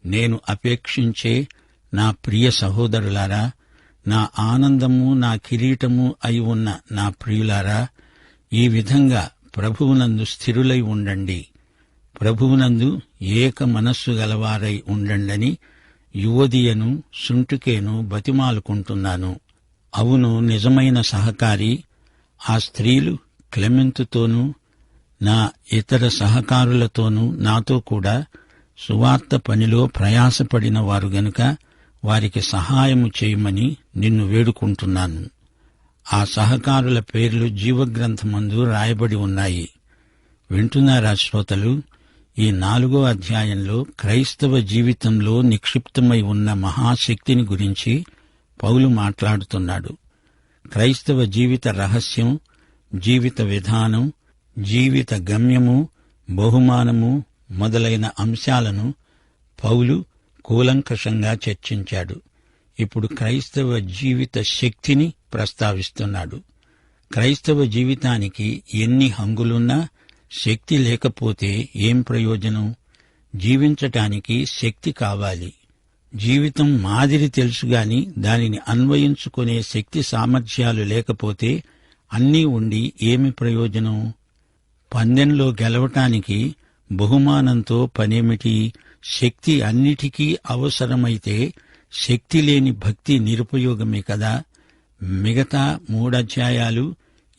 నేను అపేక్షించే నా ప్రియ సహోదరులారా, నా ఆనందము, నా కిరీటము అయి ఉన్న నా ప్రియులారా, ఈ విధంగా ప్రభువునందు స్థిరులై ఉండండి. ప్రభువునందు ఏక మనస్సు గలవారై ఉండండని యువదియను సుంటుకేను బతిమాలుకుంటున్నాను. అవును, నిజమైన సహకారి. ఆ స్త్రీలు క్లెమెంతుతోనూ నా ఇతర సహకారులతోనూ నాతో కూడా సువార్త పనిలో ప్రయాసపడిన వారు గనుక వారికి సహాయము చేయమని నిన్ను వేడుకుంటున్నాను. ఆ సహకారుల పేర్లు జీవగ్రంథమందు రాయబడి ఉన్నాయి. వింటున్నారా శ్రోతలు? ఈ 4వ అధ్యాయంలో క్రైస్తవ జీవితంలో నిక్షిప్తమై ఉన్న మహాశక్తిని గురించి పౌలు మాట్లాడుతున్నాడు. క్రైస్తవ జీవిత రహస్యం, జీవిత విధానం, జీవిత గమ్యము, బహుమానము మొదలైన అంశాలను పౌలు కూలంకషంగా చర్చించాడు. ఇప్పుడు క్రైస్తవ జీవిత శక్తిని ప్రస్తావిస్తున్నాడు. క్రైస్తవ జీవితానికి ఎన్ని హంగులున్నా శక్తి లేకపోతే ఏం ప్రయోజనం? జీవించటానికి శక్తి కావాలి. జీవితం మాదిరి తెలుసుగాని దానిని అన్వయించుకునే శక్తి సామర్థ్యాలు లేకపోతే అన్నీ ఉండి ఏమి ప్రయోజనం? పందెంలో గెలవటానికి బహుమానంతో పనేమిటి? శక్తి అన్నిటికీ అవసరమైతే శక్తి లేని భక్తి నిరుపయోగమే కదా. మిగతా 3 అధ్యాయాలు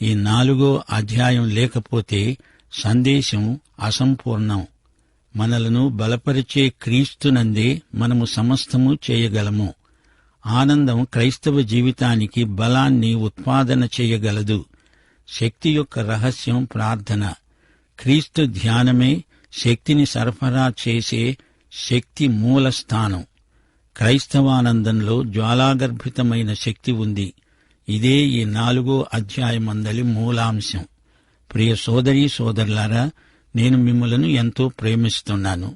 ఈ 4వ అధ్యాయం లేకపోతే సందేశం అసంపూర్ణం. మనలను బలపరిచే క్రీస్తునందే మనము సమస్తము చేయగలము. ఆనందం క్రైస్తవ జీవితానికి బలాన్ని ఉత్పాదన చేయగలదు. శక్తి యొక్క రహస్యం ప్రార్థన. క్రీస్తు ధ్యానమే శక్తిని సరఫరా చేసే శక్తి మూల స్థానం. క్రైస్తవానందంలో జ్వాలాగర్భితమైన శక్తి ఉంది. ఇదే ఈ 4వ అధ్యాయమందలి మూలాంశం. ప్రియ సోదరీ సోదరులారా, నేను మిమ్మలను ఎంతో ప్రేమిస్తున్నాను.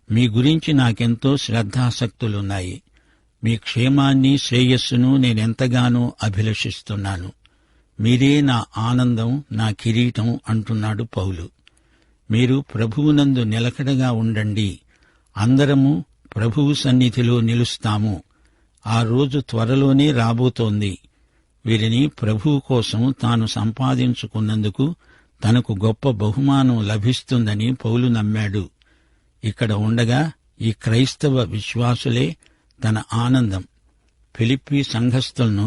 మీ గురించి నాకెంతో శ్రద్ధాసక్తులున్నాయి. మీ క్షేమాన్ని, శ్రేయస్సును నేనెంతగానో అభిలషిస్తున్నాను. మీరే నా ఆనందం, నా కిరీటం అంటున్నాడు పౌలు. మీరు ప్రభువునందు నిలకడగా ఉండండి. అందరము ప్రభువు సన్నిధిలో నిలుస్తాము. ఆ రోజు త్వరలోనే రాబోతోంది. వీరిని ప్రభువు కోసం తాను సంపాదించుకున్నందుకు తనకు గొప్ప బహుమానం లభిస్తుందని పౌలు నమ్మాడు. ఇక్కడ ఉండగా ఈ క్రైస్తవ విశ్వాసులే తన ఆనందం. ఫిలిప్పీ సంఘస్థులను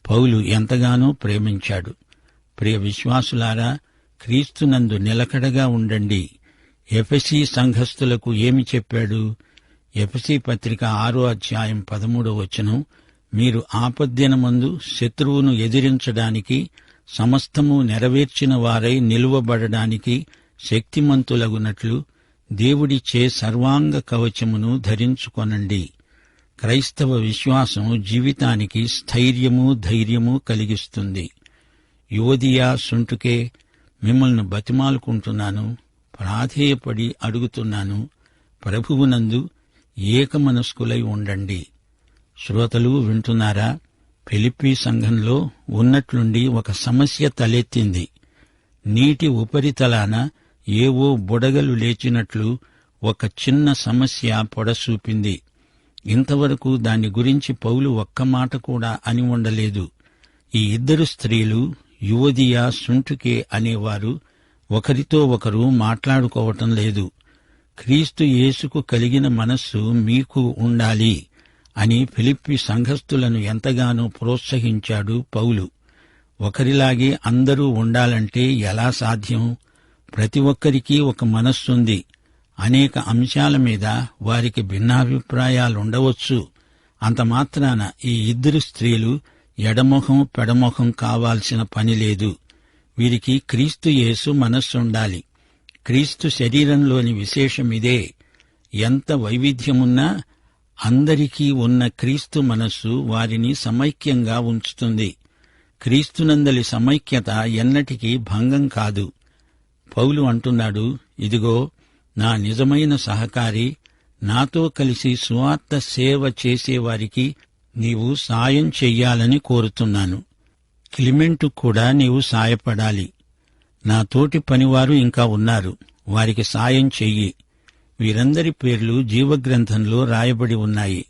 పౌలు ఎంతగానో ప్రేమించాడు. ప్రియ విశ్వాసులారా, క్రీస్తునందు నిలకడగా ఉండండి. ఎఫెసీ సంఘస్థులకు ఏమి చెప్పాడు? ఎఫెసీ పత్రిక 6వ అధ్యాయం 13వ వచనం, మీరు ఆపద్దినమందు శత్రువును ఎదిరించడానికి సమస్తము నెరవేర్చిన వారై నిలువబడడానికి శక్తిమంతులగునట్లు దేవుడిచ్చే సర్వాంగ కవచమును ధరించుకొనండి. క్రైస్తవ విశ్వాసం జీవితానికి స్థైర్యము, ధైర్యము కలిగిస్తుంది. యువదియా సుంటుకే, మిమ్మల్ని బతిమాలుకుంటున్నాను, ప్రాధేయపడి అడుగుతున్నాను, ప్రభువునందు ఏకమనస్కులై ఉండండి. శ్రోతలు వింటున్నారా? ఫిలిప్పీ సంఘంలో ఉన్నట్లుండి ఒక సమస్య తలెత్తింది. నీటి ఉపరితలాన ఏవో బుడగలు లేచినట్లు ఒక చిన్న సమస్య పొడసూపింది. ఇంతవరకు దాని గురించి పౌలు ఒక్క మాట కూడా అని ఉండలేదు. ఈ 2 స్త్రీలు, యువదియా సుంటుకే అనేవారు ఒకరితో ఒకరు మాట్లాడుకోవటం లేదు. క్రీస్తు యేసుకు కలిగిన మనస్సు మీకు ఉండాలి అని ఫిలిప్పీ సంఘస్థులను ఎంతగానో ప్రోత్సహించాడు పౌలు. ఒకరిలాగే అందరూ ఉండాలంటే ఎలా సాధ్యం? ప్రతి ఒక్కరికీ ఒక మనస్సుంది. అనేక అంశాల మీద వారికి భిన్నాభిప్రాయాలుండవచ్చు. అంత మాత్రాన ఈ 2 స్త్రీలు ఎడమొహం పెడమొహం కావాల్సిన పనిలేదు. వీరికి క్రీస్తు యేసు మనస్సుండాలి. క్రీస్తు శరీరంలోని విశేషమిదే. ఎంత వైవిధ్యమున్నా అందరికీ ఉన్న క్రీస్తు మనస్సు వారిని సమైక్యంగా ఉంచుతుంది. క్రీస్తునందలి సమైక్యత ఎన్నటికీ భంగం కాదు. పౌలు అంటున్నాడు, ఇదిగో నా నిజమైన సహకారి, నాతో కలిసి సువార్త సేవ చేసేవారికి నీవు సాయం చెయ్యాలని కోరుతున్నాను. క్లిమెంటు కూడా నీవు సాయపడాలి. నా తోటి పనివారు ఇంకా ఉన్నారు, వారికి సాయం చెయ్యి. వీరందరి పేర్లు జీవగ్రంథంలో రాయబడి ఉన్నాయి.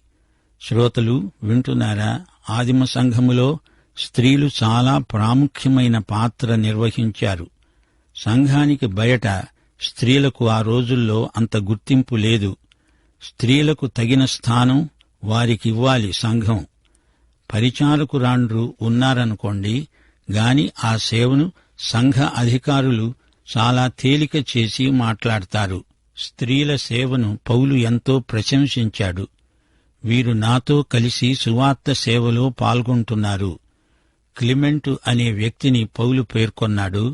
శ్రోతలు వింటున్నారా? ఆదిమ సంఘములో స్త్రీలు చాలా ప్రాముఖ్యమైన పాత్ర నిర్వహించారు. సంఘానికి బయట స్త్రీలకు ఆ రోజుల్లో అంత గుర్తింపు లేదు. స్త్రీలకు తగిన స్థానం వారికివ్వాలి సంఘం. పరిచారకురాండ్రు ఉన్నారనుకోండి, గాని ఆ సేవను సంఘ అధికారులు చాలా తేలిక చేసి మాట్లాడతారు. స్త్రీల సేవను పౌలు ఎంతో ప్రశంసించాడు. వీరు నాతో కలిసి సువార్త సేవలో పాల్గొంటున్నారు. క్లిమెంటు అనే వ్యక్తిని పౌలు పేర్కొన్నాడు.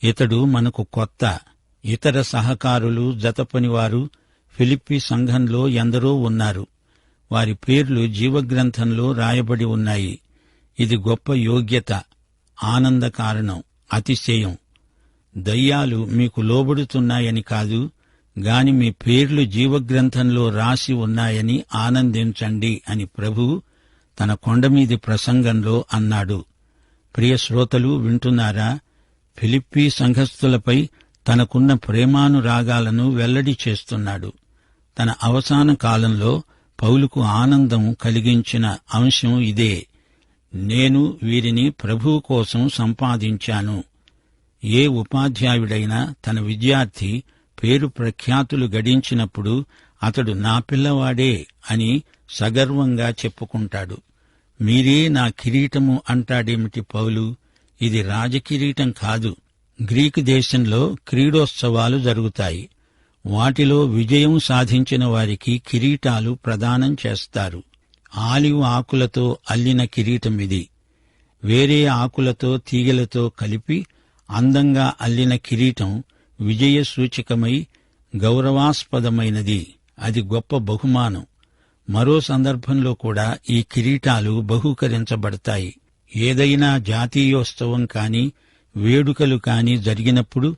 ఇతడు మనకు కొత్త. ఇతర సహకారులు, జతపనివారు ఫిలిప్పీ సంఘంలో ఎందరో ఉన్నారు. వారి పేర్లు జీవగ్రంథంలో రాయబడి ఉన్నాయి. ఇది గొప్ప యోగ్యత, ఆనంద కారణం, అతిశయం. దయ్యాలు మీకు లోబడుతున్నాయని కాదు, గాని మీ పేర్లు జీవగ్రంథంలో రాసి ఉన్నాయని ఆనందించండి అని ప్రభువు తన కొండమీది ప్రసంగంలో అన్నాడు. ప్రియ శ్రోతలు వింటున్నారా? ఫిలిప్పీ సంఘస్థులపై తనకున్న ప్రేమానురాగాలను వెల్లడి చేస్తున్నాడు. తన అవసాన కాలంలో పౌలుకు ఆనందం కలిగించిన అంశం ఇదే. నేను వీరిని ప్రభువు కోసం సంపాదించాను. ఏ ఉపాధ్యాయుడైనా తన విద్యార్థి పేరు ప్రఖ్యాతులు గడించినప్పుడు అతడు నా పిల్లవాడే అని సగర్వంగా చెప్పుకుంటాడు. మీరే నా కిరీటము అంటాడేమిటి పౌలు? ఇది రాజకిరీటం కాదు. గ్రీకు దేశంలో క్రీడోత్సవాలు జరుగుతాయి. వాటిలో విజయం సాధించిన వారికి కిరీటాలు ప్రదానం చేస్తారు. ఆలివ్ ఆకులతో అల్లిన కిరీటమిది. వేరే ఆకులతో, తీగలతో కలిపి అందంగా అల్లిన కిరీటం విజయ సూచకమై గౌరవాస్పదమైనది. అది గొప్ప బహుమానం. మరో సందర్భంలో కూడా ఈ కిరీటాలు బహూకరించబడతాయి. ఏదైనా జాతీయోత్సవం కాని, వేడుకలు కాని జరిగినప్పుడు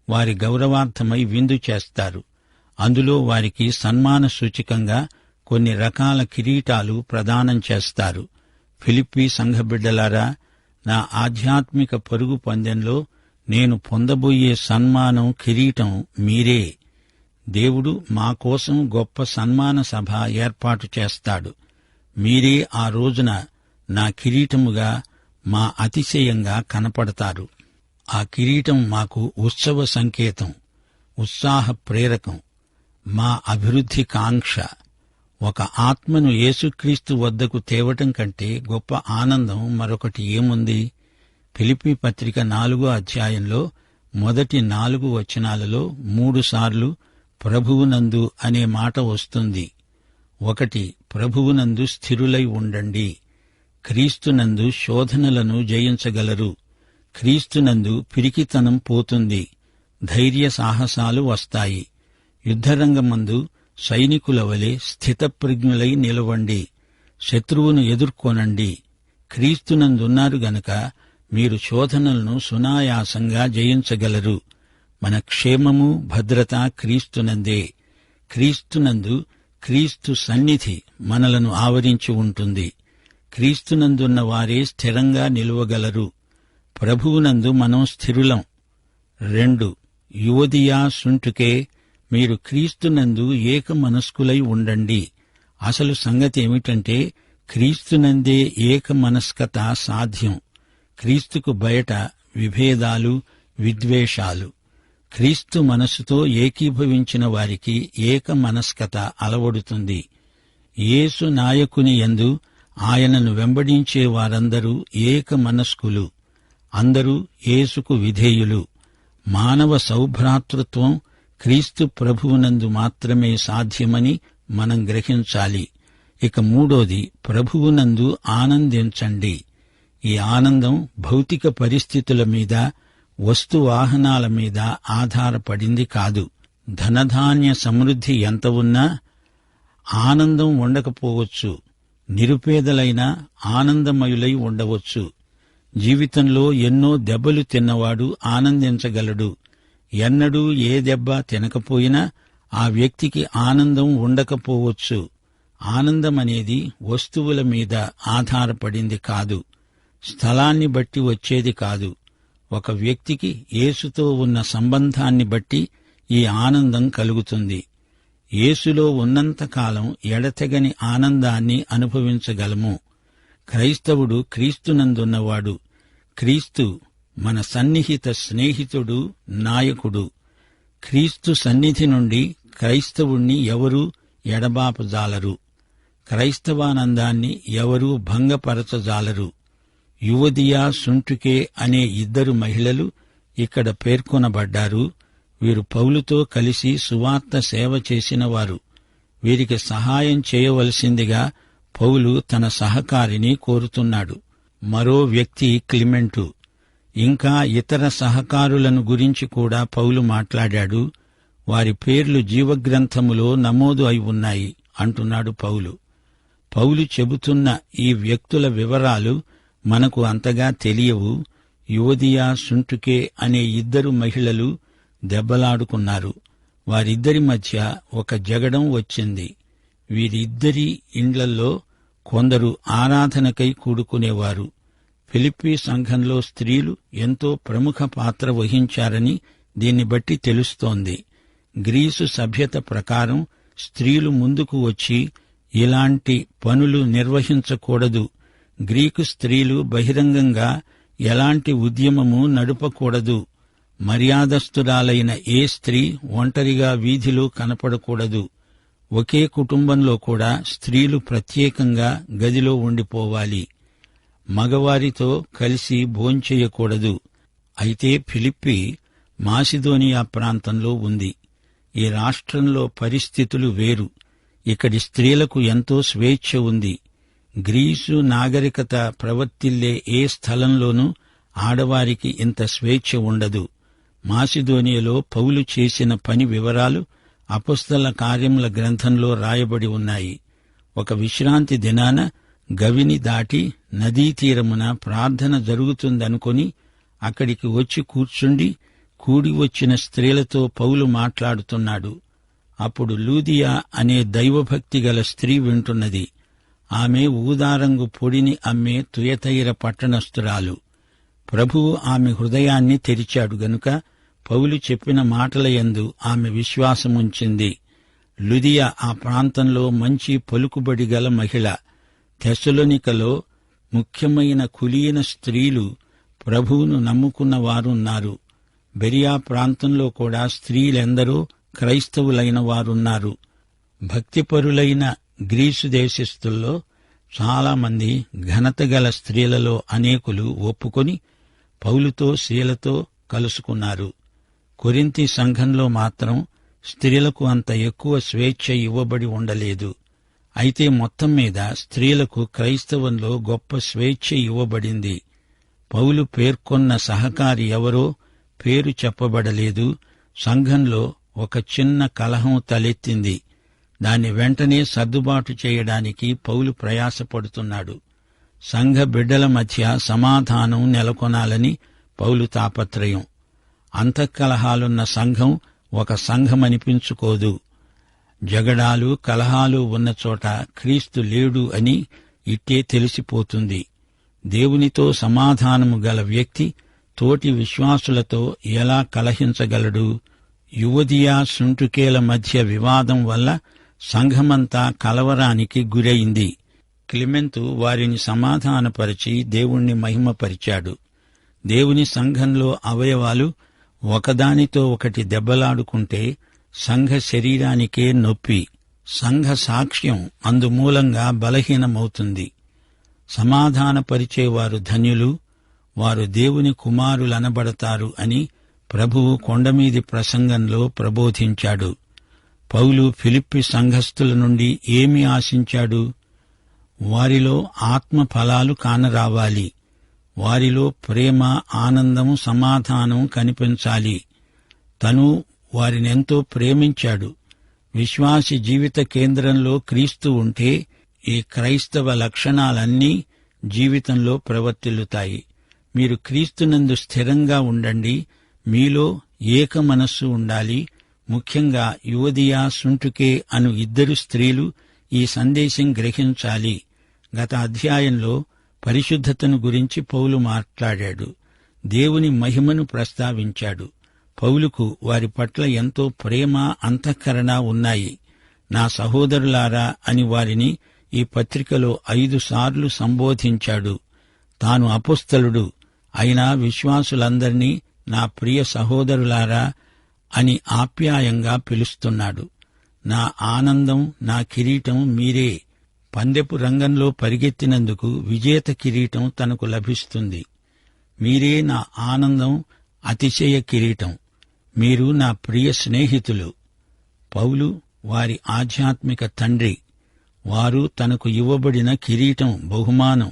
వారి గౌరవార్థమై విందు చేస్తారు. అందులో వారికి సన్మాన సూచకంగా కొన్ని రకాల కిరీటాలు ప్రదానం చేస్తారు. ఫిలిప్పీ సంఘబిడ్డలారా, నా ఆధ్యాత్మిక పరుగు పందెంలో నేను పొందబోయే సన్మానం, కిరీటం మీరే. దేవుడు మా కోసం గొప్ప సన్మాన సభ ఏర్పాటు చేస్తాడు. మీరే ఆ రోజున నా కిరీటముగా, మా అతిశయంగా కనపడతారు. ఆ కిరీటం మాకు ఉత్సవ సంకేతం, ఉత్సాహ ప్రేరకం, మా అభివృద్ధి కాంక్ష. ఒక ఆత్మను యేసుక్రీస్తు వద్దకు తేవటం కంటే గొప్ప ఆనందం మరొకటి ఏముంది? ఫిలిప్పీ పత్రిక 4వ అధ్యాయంలో మొదటి 4 వచనాలలో 3 సార్లు ప్రభువునందు అనే మాట వస్తుంది. 1 ప్రభువునందు స్థిరులై ఉండండి. క్రీస్తునందు శోధనలను జయించగలరు. క్రీస్తునందు పిరికితనం పోతుంది. ధైర్య సాహసాలు వస్తాయి. యుద్ధరంగమందు సైనికుల వలె స్థితప్రజ్ఞులై నిలవండి. శత్రువును ఎదుర్కొనండి. క్రీస్తునందున్నారు గనక మీరు శోధనలను సునాయాసంగా జయించగలరు. మన క్షేమము, భద్రత క్రీస్తునందే. క్రీస్తునందు క్రీస్తు సన్నిధి మనలను ఆవరించి ఉంటుంది. క్రీస్తునందున్న వారే స్థిరంగా నిలువగలరు. ప్రభువునందు మనం స్థిరులం. 2 యువదియా సుంటుకే, మీరు క్రీస్తునందు ఏక మనస్కులై ఉండండి. అసలు సంగతి ఏమిటంటే క్రీస్తునందే ఏక మనస్కత సాధ్యం. క్రీస్తుకు బయట విభేదాలు, విద్వేషాలు. క్రీస్తు మనస్సుతో ఏకీభవించిన వారికి ఏక మనస్కత అలవడుతుంది. యేసు నాయకుని యందు ఆయనను వెంబడించే వారందరూ ఏక మనస్కులు. అందరూ యేసుకు విధేయులు. మానవ సౌభ్రాతృత్వం క్రీస్తు ప్రభువునందు మాత్రమే సాధ్యమని మనం గ్రహించాలి. ఇక 3 ప్రభువునందు ఆనందించండి. ఈ ఆనందం భౌతిక పరిస్థితుల మీద, వస్తు వాహనాల మీద ఆధారపడింది కాదు. ధనధాన్య సమృద్ధి ఎంత ఉన్నా ఆనందం ఉండకపోవచ్చు. నిరుపేదలైనా ఆనందమయులై ఉండవచ్చు. జీవితంలో ఎన్నో దెబ్బలు తిన్నవాడు ఆనందించగలడు. ఎన్నడూ ఏ దెబ్బ తినకపోయినా ఆ వ్యక్తికి ఆనందం ఉండకపోవచ్చు. ఆనందమనేది వస్తువుల మీద ఆధారపడింది కాదు, స్థలాన్ని బట్టి వచ్చేది కాదు. ఒక వ్యక్తికి యేసుతో ఉన్న సంబంధాన్ని బట్టి ఈ ఆనందం కలుగుతుంది. యేసులో ఉన్నంతకాలం ఎడతెగని ఆనందాన్ని అనుభవించగలము. క్రైస్తవుడు క్రీస్తునందున్నవాడు. క్రీస్తు మన సన్నిహిత స్నేహితుడు, నాయకుడు. క్రీస్తు సన్నిధి నుండి క్రైస్తవుణ్ణి ఎవరూ ఎడబాపజాలరు. క్రైస్తవానందాన్ని ఎవరూ భంగపరచజాలరు. యువదియా సుంటుకే అనే 2 మహిళలు ఇక్కడ పేర్కొనబడ్డారు. వీరు పౌలుతో కలిసి సువార్త సేవ చేసినవారు. వీరికి సహాయం చేయవలసిందిగా పౌలు తన సహకారిని కోరుతున్నాడు. మరో వ్యక్తి క్లిమెంటు. ఇంకా ఇతర సహకారులను గురించి కూడా పౌలు మాట్లాడాడు. వారి పేర్లు జీవగ్రంథములో నమోదు అయి ఉన్నాయి అంటున్నాడు పౌలు. పౌలు చెబుతున్న ఈ వ్యక్తుల వివరాలు మనకు అంతగా తెలియవు. యువదియా సుంటుకే అనే 2 మహిళలు దెబ్బలాడుకున్నారు. వారిద్దరి మధ్య ఒక జగడం వచ్చింది. వీరిద్దరి ఇండ్లల్లో కొందరు ఆరాధనకై కూడుకునేవారు. ఫిలిప్పీ సంఘంలో స్త్రీలు ఎంతో ప్రముఖ పాత్ర వహించారని దీన్ని బట్టి తెలుస్తోంది. గ్రీసు సభ్యత ప్రకారం స్త్రీలు ముందుకు వచ్చి ఇలాంటి పనులు నిర్వహించకూడదు. గ్రీకు స్త్రీలు బహిరంగంగా ఎలాంటి ఉద్యమము నడుపకూడదు. మర్యాదస్తురాలైన ఏ స్త్రీ ఒంటరిగా వీధిలో కనపడకూడదు. ఒకే కుటుంబంలో కూడా స్త్రీలు ప్రత్యేకంగా గదిలో ఉండిపోవాలి. మగవారితో కలిసి భోంచేయకూడదు. అయితే ఫిలిప్పీ మాసిదోనియా ప్రాంతంలో ఉంది. ఈ రాష్ట్రంలో పరిస్థితులు వేరు. ఇక్కడి స్త్రీలకు ఎంతో స్వేచ్ఛ ఉంది. గ్రీసు నాగరికత ప్రవర్తిల్లే ఏ స్థలంలోనూ ఆడవారికి ఇంత స్వేచ్ఛ ఉండదు. మాసిదోనియాలో పౌలు చేసిన పని వివరాలు అపొస్తల కార్యముల గ్రంథంలో రాయబడి ఉన్నాయి. ఒక విశ్రాంతి దినాన గవిని దాటి నదీ తీరమున ప్రార్థన జరుగుతుందనుకొని అక్కడికి వచ్చి కూర్చుండి కూడి వచ్చిన స్త్రీలతో పౌలు మాట్లాడుతున్నాడు. అప్పుడు లూదియా అనే దైవభక్తి గల స్త్రీ వింటున్నది. ఆమె ఊదారంగు పొడిని అమ్మే తుయతైర పట్టణస్థురాలు. ప్రభువు ఆమె హృదయాన్ని తెరిచాడు గనుక పౌలు చెప్పిన మాటలయందు ఆమె విశ్వాసముంచింది. లుదియా ఆ ప్రాంతంలో మంచి పలుకుబడి గల మహిళ. తెస్సలోనికలో ముఖ్యమైన కులీన స్త్రీలు ప్రభువును నమ్ముకున్న వారున్నారు. బెరియా ప్రాంతంలో కూడా స్త్రీలెందరో క్రైస్తవులైన వారున్నారు. భక్తిపరులైన గ్రీసు దేశస్థుల్లో చాలామంది ఘనతగల స్త్రీలలో అనేకులు ఒప్పుకొని పౌలుతో శీలతో కలుసుకున్నారు. కొరింథీ సంఘంలో మాత్రం స్త్రీలకు అంత ఎక్కువ స్వేచ్ఛ ఇవ్వబడి ఉండలేదు. అయితే మొత్తం మీద స్త్రీలకు క్రైస్తవంలో గొప్ప స్వేచ్ఛ ఇవ్వబడింది. పౌలు పేర్కొన్న సహకారి ఎవరో పేరు చెప్పబడలేదు. సంఘంలో ఒక చిన్న కలహం తలెత్తింది. దాన్ని వెంటనే సర్దుబాటు చేయడానికి పౌలు ప్రయాసపడుతున్నాడు. సంఘ బిడ్డల మధ్య సమాధానం నెలకొనాలని పౌలు తాపత్రయం. అంతఃకలహాలున్న సంఘం ఒక సంఘమనిపించుకోదు. జగడాలు కలహాలు ఉన్న చోట క్రీస్తు లేడు అని ఇట్టే తెలిసిపోతుంది. దేవునితో సమాధానము గల వ్యక్తి తోటి విశ్వాసులతో ఎలా కలహించగలడు? యువదియా సుంటుకేల మధ్య వివాదం వల్ల సంఘమంతా కలవరానికి గురైంది. క్లిమెంతు వారిని సమాధానపరిచి దేవుణ్ణి మహిమపరిచాడు. దేవుని సంఘంలో అవయవాలు ఒకదానితో ఒకటి దెబ్బలాడుకుంటే సంఘ శరీరానికే నొప్పి. సంఘ సాక్ష్యం అందుమూలంగా బలహీనమవుతుంది. సమాధానపరిచేవారు ధన్యులు, వారు దేవుని కుమారులనబడతారు అని ప్రభువు కొండమీది ప్రసంగంలో ప్రబోధించాడు. పౌలు ఫిలిప్పి సంఘస్థుల నుండి ఏమి ఆశించాడు? వారిలో ఆత్మ ఫలాలు కానరావాలి. వారిలో ప్రేమ, ఆనందం, సమాధానం కనిపించాలి. తను వారినెంతో ప్రేమించాడు. విశ్వాసి జీవిత కేంద్రంలో క్రీస్తు ఉంటే ఈ క్రైస్తవ లక్షణాలన్నీ జీవితంలో ప్రవర్తిల్లుతాయి. మీరు క్రీస్తునందు స్థిరంగా ఉండండి. మీలో ఏక మనస్సు ఉండాలి. ముఖ్యంగా యువదియా సుంటుకే అను 2 స్త్రీలు ఈ సందేశం గ్రహించాలి. గత అధ్యాయంలో పరిశుద్ధతను గురించి పౌలు మాట్లాడాడు. దేవుని మహిమను ప్రస్తావించాడు. పౌలుకు వారి పట్ల ఎంతో ప్రేమ, అంతఃకరణ ఉన్నాయి. నా సహోదరులారా అని వారిని ఈ పత్రికలో 5 సార్లు సంబోధించాడు. తాను అపొస్తలుడు అయినా విశ్వాసులందర్నీ నా ప్రియ సహోదరులారా అని ఆప్యాయంగా పిలుస్తున్నాడు. నా ఆనందం, నా కిరీటం మీరే. పందెపు రంగంలో పరిగెత్తినందుకు విజేత కిరీటం తనకు లభిస్తుంది. మీరే నా ఆనందం, అతిశయ కిరీటం. మీరు నా ప్రియ స్నేహితులు. పౌలు వారి ఆధ్యాత్మిక తండ్రి. వారు తనకు ఇవ్వబడిన కిరీటం, బహుమానం.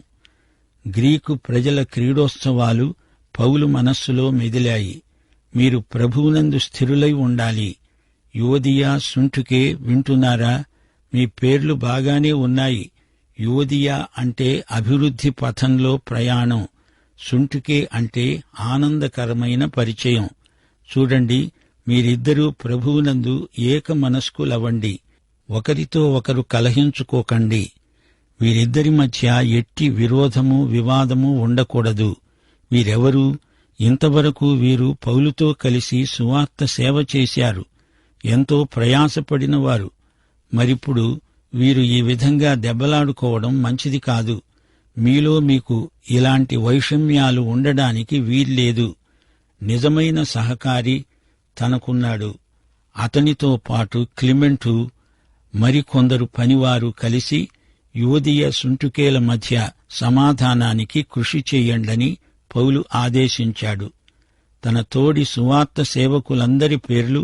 గ్రీకు ప్రజల క్రీడోత్సవాలు పౌలు మనస్సులో మెదిలాయి. మీరు ప్రభువునందు స్థిరులై ఉండాలి. యువదియా, సుంటుకే వింటున్నారా? మీ పేర్లు బాగానే ఉన్నాయి. యువదియా అంటే అభివృద్ధి పథంలో ప్రయాణం. సుంటుకే అంటే ఆనందకరమైన పరిచయం. చూడండి, మీరిద్దరూ ప్రభువునందు ఏక మనస్కులవండి. ఒకరితో ఒకరు కలహించుకోకండి. వీరిద్దరి మధ్య ఎట్టి విరోధము, వివాదము ఉండకూడదు. వీరెవరు? ఇంతవరకు వీరు పౌలుతో కలిసి సువార్త సేవ చేశారు. ఎంతో ప్రయాసపడినవారు. మరిప్పుడు వీరు ఈ విధంగా దెబ్బలాడుకోవడం మంచిది కాదు. మీలో మీకు ఇలాంటి వైషమ్యాలు ఉండడానికి వీల్లేదు. నిజమైన సహకారి తనకున్నాడు. అతనితో పాటు క్లిమెంటు, మరికొందరు పనివారు కలిసి యువదియ, సుంటుకేల మధ్య సమాధానానికి కృషి చెయ్యండని పౌలు ఆదేశించాడు. తన తోడి సువార్త సేవకులందరి పేర్లు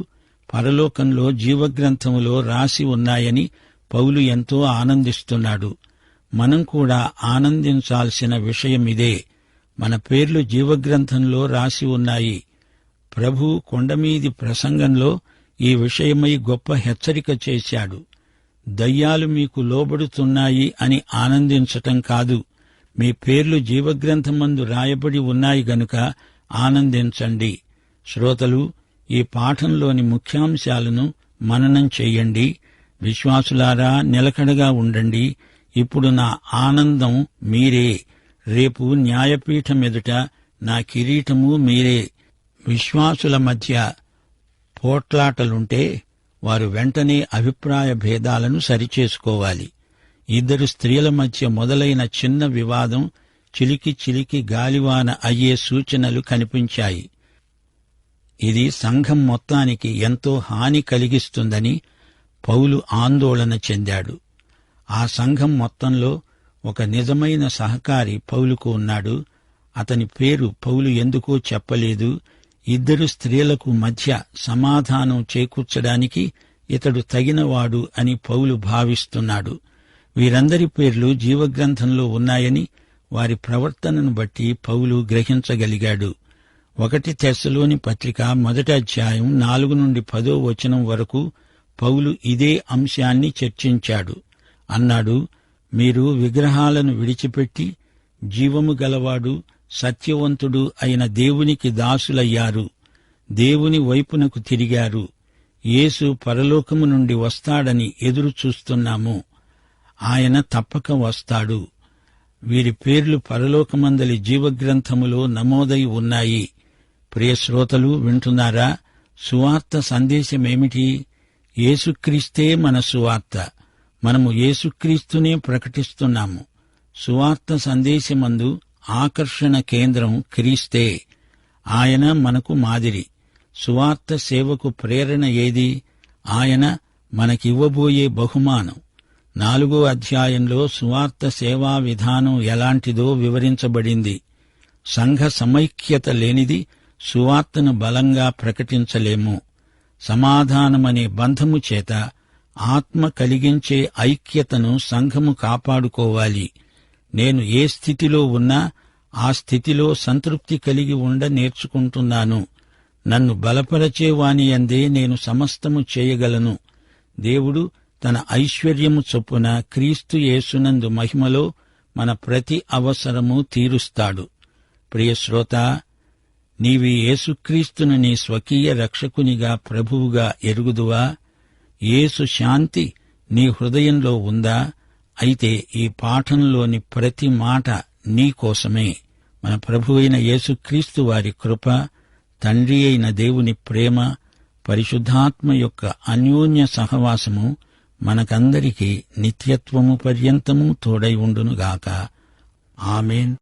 పరలోకంలో జీవగ్రంథములో రాసి ఉన్నాయని పౌలు ఎంతో ఆనందిస్తున్నాడు. మనం కూడా ఆనందించాల్సిన విషయమిదే. మన పేర్లు జీవగ్రంథంలో రాసి ఉన్నాయి. ప్రభు కొండమీది ప్రసంగంలో ఈ విషయమై గొప్ప హెచ్చరిక చేశాడు. దయ్యాలు మీకు లోబడుతున్నాయి అని ఆనందించటం కాదు, మీ పేర్లు జీవగ్రంథమందు రాయబడి ఉన్నాయి గనుక ఆనందించండి. శ్రోతలు, ఈ పాఠంలోని ముఖ్యాంశాలను మననం చెయ్యండి. విశ్వాసులారా, నిలకడగా ఉండండి. ఇప్పుడు నా ఆనందం మీరే. రేపు న్యాయపీఠం ఎదుట నా కిరీటము మీరే. విశ్వాసుల మధ్య పోట్లాటలుంటే వారు వెంటనే అభిప్రాయ భేదాలను సరిచేసుకోవాలి. ఇద్దరు స్త్రీల మధ్య మొదలైన చిన్న వివాదం చిలికి చిలికి గాలివాన అయ్యే సూచనలు కనిపించాయి. ఇది సంఘం మొత్తానికి ఎంతో హాని కలిగిస్తుందని పౌలు ఆందోళన చెందాడు. ఆ సంఘం మొత్తంలో ఒక నిజమైన సహకారి పౌలుకు ఉన్నాడు. అతని పేరు పౌలు ఎందుకో చెప్పలేదు. ఇద్దరు స్త్రీలకు మధ్య సమాధానం చేకూర్చడానికి ఇతడు తగినవాడు అని పౌలు భావిస్తున్నాడు. వీరందరి పేర్లు జీవగ్రంథంలో ఉన్నాయని వారి ప్రవర్తనను బట్టి పౌలు గ్రహించగలిగాడు. 1 తెస్సలోని పత్రిక 1వ అధ్యాయం 4 నుండి 10వ వచనం వరకు పౌలు ఇదే అంశాన్ని చర్చించాడు. అన్నాడు, మీరు విగ్రహాలను విడిచిపెట్టి జీవము గలవాడు, సత్యవంతుడు అయిన దేవునికి దాసులయ్యారు. దేవుని వైపునకు తిరిగారు. యేసు పరలోకము నుండి వస్తాడని ఎదురు చూస్తున్నాము. ఆయన తప్పక వస్తాడు. వీరి పేర్లు పరలోకమందలి జీవగ్రంథములో నమోదై ఉన్నాయి. ప్రియ శ్రోతలు, వింటున్నారా? సువార్త సందేశమేమిటి? యేసుక్రీస్తే మన సువార్త. మనము యేసుక్రీస్తునే ప్రకటిస్తున్నాము. సువార్త సందేశమందు ఆకర్షణ కేంద్రం క్రీస్తే. ఆయన మనకు మాదిరి. సువార్త సేవకు ప్రేరణ ఏది? ఆయన మనకివ్వబోయే బహుమానం. 4వ అధ్యాయంలో సువార్త సేవా విధానం ఎలాంటిదో వివరించబడింది. సంఘ సమైక్యత లేనిది సువార్తను బలంగా ప్రకటించలేము. సమాధానమనే బంధము చేత ఆత్మ కలిగించే ఐక్యతను సంఘము కాపాడుకోవాలి. నేను ఏ స్థితిలో ఉన్నా ఆ స్థితిలో సంతృప్తి కలిగి ఉండ నేర్చుకుంటున్నాను. నన్ను బలపరచేవాని యందే నేను సమస్తము చేయగలను. దేవుడు తన ఐశ్వర్యము చొప్పున క్రీస్తు యేసునందు మహిమలో మన ప్రతి అవసరము తీరుస్తాడు. ప్రియశ్రోత, నీవి యేసుక్రీస్తును నీ స్వకీయ రక్షకునిగా, ప్రభువుగా ఎరుగుదువా? యేసు శాంతి నీ హృదయంలో ఉందా? అయితే ఈ పాఠంలోని ప్రతి మాట నీకోసమే. మన ప్రభువైన యేసుక్రీస్తు వారి కృప, తండ్రి అయిన దేవుని ప్రేమ, పరిశుద్ధాత్మ యొక్క అన్యోన్య సహవాసము మనకందరికీ నిత్యత్వము పర్యంతము తోడై ఉండునుగాక. ఆమేన్.